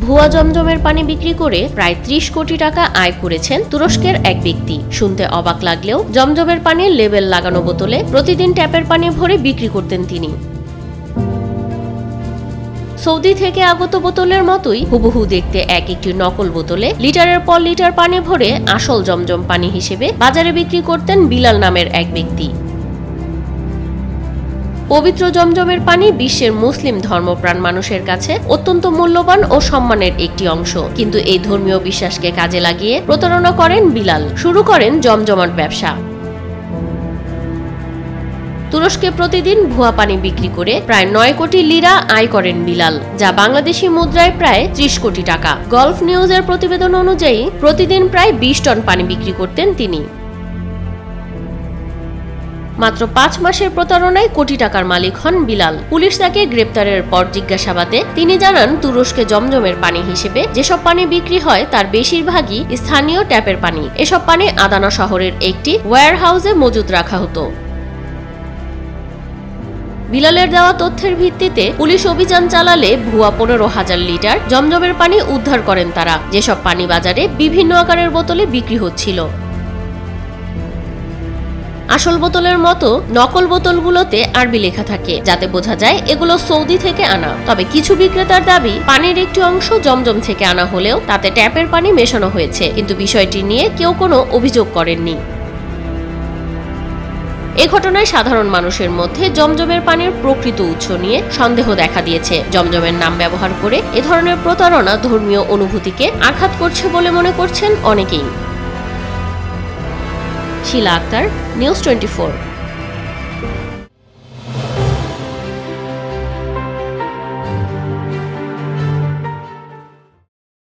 ভুয়া জমজমের পানি বিক্রি করে প্রায় ৩০ কোটি টাকা আয় করেছেন তুরস্কের এক ব্যক্তি। শুনতে অবাক লাগলেও জমজমের পানির লেবেল লাগানো বোতলে প্রতিদিন ট্যাপের পানি ভরে বিক্রি করতেন তিনি। সৌদি থেকে আগত বোতলের মতোই হুবহু দেখতে একটি নকল বোতলে লিটারের পর লিটার পানি ভরে আসল জমজম পানি হিসেবে বাজারে বিক্রি করতেন বিলাল নামের এক ব্যক্তি। পবিত্র জমজমের পানি বিশ্বের মুসলিম ধর্মপ্রাণ মানুষের কাছে অত্যন্ত মূল্যবান ও সম্মানের একটি অংশ, কিন্তু এই ধর্মীয় বিশ্বাসকে কাজে লাগিয়ে প্রতারণা করেন বিলাল। শুরু করেন জমজমাট ব্যবসা। তুরস্কে প্রতিদিন ভুয়া পানি বিক্রি করে প্রায় ৯ কোটি লিরা আয় করেন বিলাল, যা বাংলাদেশি মুদ্রায় প্রায় ৩০ কোটি টাকা। গলফ নিউজের প্রতিবেদন অনুযায়ী প্রতিদিন প্রায় ২০ টন পানি বিক্রি করতেন তিনি। মাত্র ৫ মাসের প্রতারণায় কোটি টাকার মালিক হন বিলাল। পুলিশ তাকে গ্রেপ্তারের পর জিজ্ঞাসাবাদে তিনি জানান, তুরস্কে জমজমের পানি হিসেবে যেসব পানি বিক্রি হয় তার বেশিরভাগই স্থানীয় ট্যাপের পানি। এসব পানি আদানা শহরের একটি ওয়্যারহাউসে মজুত রাখা হতো। বিলালের দেওয়া তথ্যের ভিত্তিতে পুলিশ অভিযান চালালে ভুয়া ১৫,০০০ লিটার জমজমের পানি উদ্ধার করেন তারা, যেসব পানি বাজারে বিভিন্ন আকারের বোতলে বিক্রি হচ্ছিল। আসল বোতলের মতো নকল বোতলগুলোতে আরবি লেখা থাকে, যাতে বোঝা যায় এগুলো সৌদি থেকে আনা। তবে কিছু বিক্রেতার দাবি পানির একটি অংশ জমজম থেকে আনা হলেও তাতে ট্যাপের পানি মেশানো হয়েছে, কিন্তু বিষয়টি নিয়ে কেউ কোনো অভিযোগ করেননি। এ ঘটনায় সাধারণ মানুষের মধ্যে জমজমের পানির প্রকৃত উৎস নিয়ে সন্দেহ দেখা দিয়েছে। জমজমের নাম ব্যবহার করে এ ধরনের প্রতারণা ধর্মীয় অনুভূতিকে আঘাত করছে বলে মনে করছেন অনেকেই। শিলা আক্তার, নিউজ 24।